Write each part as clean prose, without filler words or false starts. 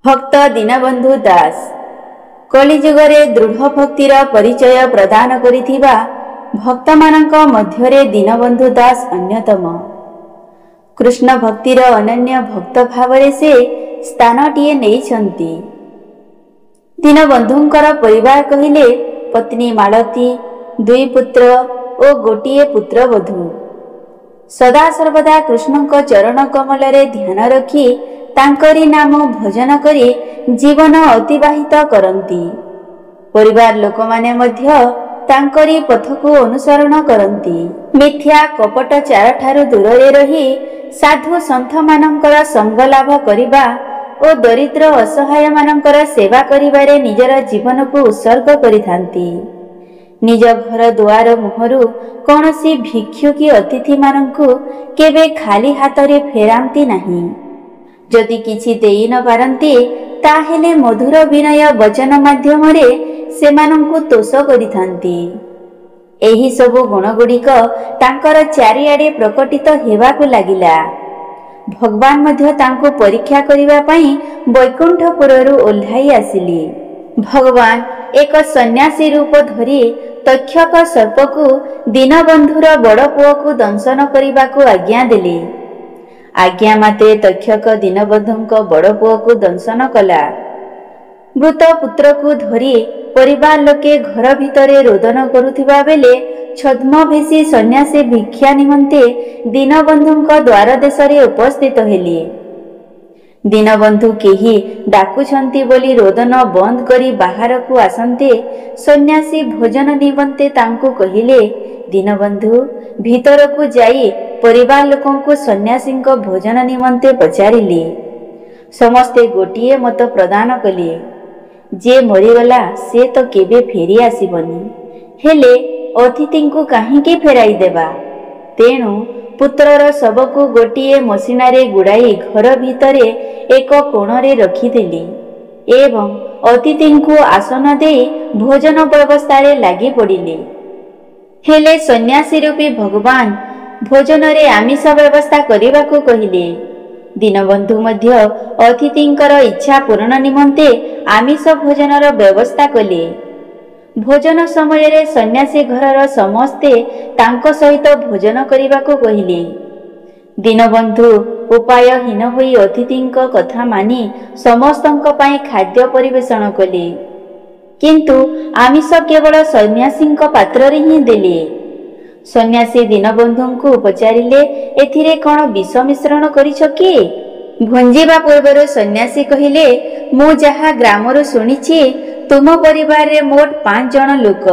भक्त दीनबंधु दास कलिजुगरे दृढ़ भक्तिर परिचय प्रदान करिथिबा भक्तमानंक मध्यरे दीनबंधु दास अन्यतम। कृष्ण भक्तिर अनन्य भक्त भावरे से स्थानटिए नेइछन्ति। दीनबंधुंकर परिवार कहिले पत्नी मालती, दुई पुत्र और गोटिए पुत्रवधू। सदा सर्वदा कृष्णଙ୍କ चरण कमलरे ध्यान रखी तांकरी नाम भजन करी जीवन अतिबाहित करती। परिवार लोक माने मध्य तांकरी पथकु अनुसरण करती। मिथ्या कपट चार ठारू दूरे रही साधु संत मानकर संग लाभ करिबा और दरिद्र असहाय मानकर सेवा करिबारे निजर जीवन को उत्सर्ग करिथांती। निज घर दुआर मुहरु कौनसी भिक्षु की अतिथि मानंकु केबे खाली हाथरे फेरांती नहीं। जदि किछि देई न पारंती ताहेले मधुर विनय वचन माध्यमरे सेमानंकु तोष करिथांती। एही सबु गुण गुड़िक तांकर चारिआडे प्रकटित हेबाकु लागिला। भगवान मध्य तांको परीक्षा करिबा पई वैकुंठपुररु ओल्हाई आसिली। भगवान एक सन्यासी रूप धरी तक्षक सर्पकु दीनबंधुर बड़ पुओकु दंशन करिबाकु आज्ञा देले। आज्ञा माते तक्षक दीनबंधुंक बड़ पुओकु दंशन कला। मृत पुत्रकु धरी परिवार लोके घर भितरे रोदन करुथिबा बेले छद्मभेषी सन्यासी भिक्षा निमंते दीनबंधुंक द्वार देशरे उपस्थित हेले। दीनबंधु केही डाकुछंती बोली रोदन बंद करी बाहरकु आसंते सन्यासी भोजन निमंते तांकु कहिले, दीनबंधु भीतरकु जाई परिवार लोकंकु सन्यासींक भोजन निमंते पचारिले। समस्ते गोटिए मत प्रदान कले, जे मरीगला से तो केबे फेरी आसीबनी, हेले अतिथिंकु काहींकी फेराई देबा। तेणु पुत्रर सबकु गोटिए मसिनारे गुड़ाई घर भितरे एक कोणरे रखिदेली एवं अतिथिंकु आसन देई भोजन व्यवस्थारे लागि पड़िले। हेले सन्यासी रूपी भगवान भोजनरे आमिष व्यवस्था करिबाकु कहिले। दीनबंधु मध्य अतिथिंकर इच्छा पूर्ण निमंते आमिष भोजनर व्यवस्था कले। भोजन समय रे सन्यासी घरर समस्ते तांको सहित भोजन करिबाकु कहिले। दीनबंधु उपायहीन होई अतिथिंक कथा मानी समस्तंक पाई खाद्य परिवेषण कले, किंतु आमिष केवल सन्यासींक पात्ररे ही देले। सन्यासी दीनबंधुंकु पचारिले, एथिरे कोन विष मिश्रण करिछ कि? भुंजीबा पूर्वरु सन्यासी कहिले, मु जहा ग्रामरु सुनिछि तुम परिवार रे मोट 5 जन लोक,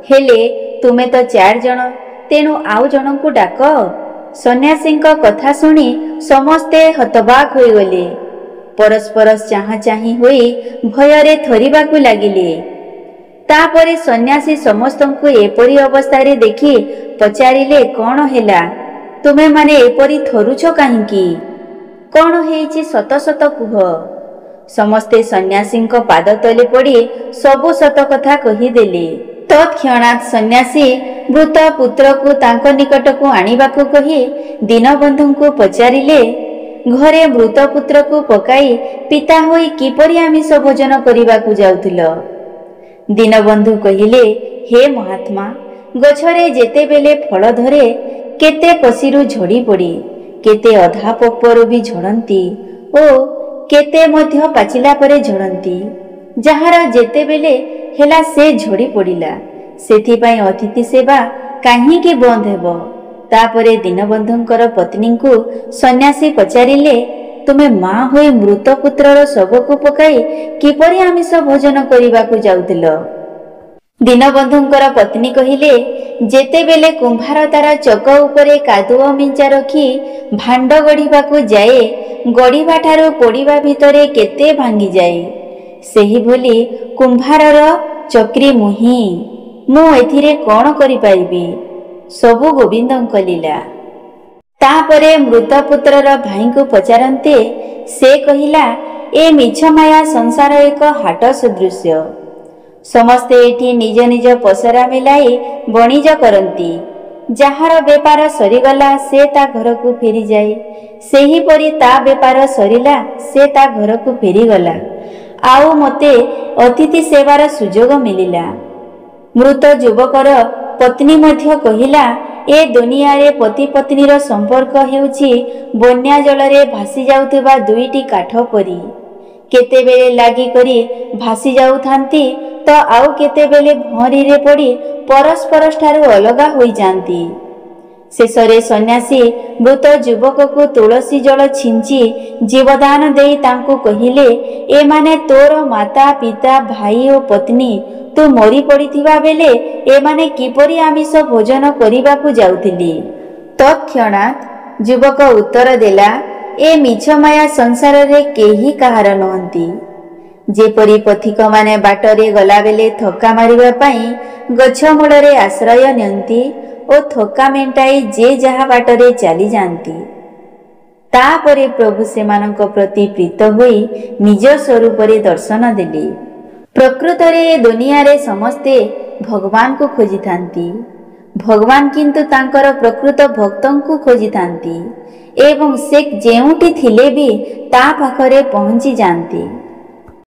हेले तुमे तो 4 जन, तेणु आउ जनकु डाक। सन्यासींक कथा सुनी समस्ते हतबाक होई गले। परस्पर चाहा चाही होई भयरे थरिबाकु लागिले। तापरे सन्यासी समस्तंकु एपरी अवस्था रे देखि पचारिले, कोन हेला तुमे माने एपरी थरुछ काहींकी? कोन हेइछि सत सत कुह। समस्ते सन्यासींक पाद तले पड़ी सबु सत कथा कहिदेले। तत्क्षणात् सन्यासी मृत पुत्रकु तांक निकटकु आनिबाकु कहि दीनबंधुंकु पचारिले, घरे मृत पुत्रकु पकाई पिता होई किपरि आमिष भोजन करिबाकु जाउथिल? दीनबंधु कहिले, हे महात्मा, गछरे जेते बेले फल धरे केते कसिरु झड़ी पड़ी, केते अधा पपरु भी झड़ंती ओ केते मध्य पाचिला परे झड़ंती। जहार जेते बेले हेला से झड़ी पड़िला, सेथिपाई अतिथि सेवा काहींकी बंद हेबो। तापरे दीनबंधुंकर पत्नींकु सन्यासी पचारिले, तुमे मां होई मृत पुत्रर शवकु पकाई किपरि आमिष भोजन करिबाकु जाउथिल? दीनबंधुंकर पत्नी कहिले, जेते बेले कुंभार तारा चक उपरे कादुओ मिंचा रखी भांड गढ़िबाकु जाए, गढ़िबा ठारू पोड़िबा भितरे केते भांगी जाए, सेही भली कुंभारर चक्री मुही, मु एथिरे कोन करि पाइबी? सबु गोविंदंक लीला। तापरे मृत पुत्रर भाईंकु पचारंते से कहिला, ए मिछ माया संसार एक हाट सदृश्य। समस्ते एठी निज निज पसरा मिलाई बणिज करंती, ଯାହାର ବେପାର ସରିଗଲା ସେ ତା ଘରକୁ ଫେରିଯାଏ, ସେହିପରି ତା ବେପାର ସରିଲା ସେ ତା ଘରକୁ ଫେରିଗଲା। ଆଉ ମୋତେ ଅତିଥି ସେବାର ସୁଯୋଗ ମିଳିଲା। ମୃତ ଯୁବକର ପତ୍ନୀ ମଧ୍ୟ କହିଲା, ଏ ଦୁନିଆରେ ପତି ପତ୍ନୀର ସମ୍ପର୍କ ହେଉଛି ବନ୍ୟା ଜଳରେ ଭାସି ଯାଉଥିବା ଦୁଇଟି କାଠ ପରି। କେତେବେଳେ ଲାଗିକରି ଭାସି ଯାଉଥାନ୍ତି ତ ଆଉ କେତେବେଳେ ଭଅଁରୀରେ ପଡ଼ି ପରସ୍ପରଠାରୁ ଅଲଗା ହୋଇଯାନ୍ତି। ଶେଷରେ ସନ୍ନ୍ୟାସୀ ମୃତ ଯୁବକକୁ ତୁଳସୀ ଜଳ ଛିଞ୍ଚି ଜୀବଦାନ ଦେଇ ତାଙ୍କୁ କହିଲେ, ଏମାନେ ତୋର ମାତା ପିତା ଭାଇ ଓ ପତ୍ନୀ। ତୁ ମରି ପଡ଼ିଥିବା ବେଳେ ଏମାନେ କିପରି ଆମିଷ ଭୋଜନ କରିବାକୁ ଯାଉଥିଲେ? ତତ୍କ୍ଷଣାତ୍ ଯୁବକ ଉତ୍ତର ଦେଲା, ଏ ମିଛମାୟା ସଂସାରରେ କେହି କାହାର ନୁହନ୍ତି। ଯେପରି ପଥିକମାନେ ବାଟରେ ଗଲାବେଳେ ଥକା ମାରିବା ପାଇଁ ଗଛ ମୂଳରେ ଆଶ୍ରୟ ନିଅନ୍ତି ଓ ଥକା ମେଣ୍ଟାଇ ଯେ ଯାହା ବାଟରେ ଚାଲିଯାଆନ୍ତି, ତାପରେ ପ୍ରଭୁ ସେମାନଙ୍କ ପ୍ରତି ପ୍ରୀତ ହୋଇ ନିଜ ସ୍ୱରୂପରେ ଦର୍ଶନ ଦେଲେ। ପ୍ରକୃତରେ ଏ ଦୁନିଆରେ ସମସ୍ତେ ଭଗବାନଙ୍କୁ ଖୋଜିଥାନ୍ତି। ଭଗବାନ କିନ୍ତୁ ତାଙ୍କର ପ୍ରକୃତ ଭକ୍ତଙ୍କୁ ଖୋଜିଥାନ୍ତି ଏବଂ ସେ ଯେଉଁଠି ଥିଲେ ବି ତା ପାଖରେ ପହଞ୍ଚି ଯାଆନ୍ତି।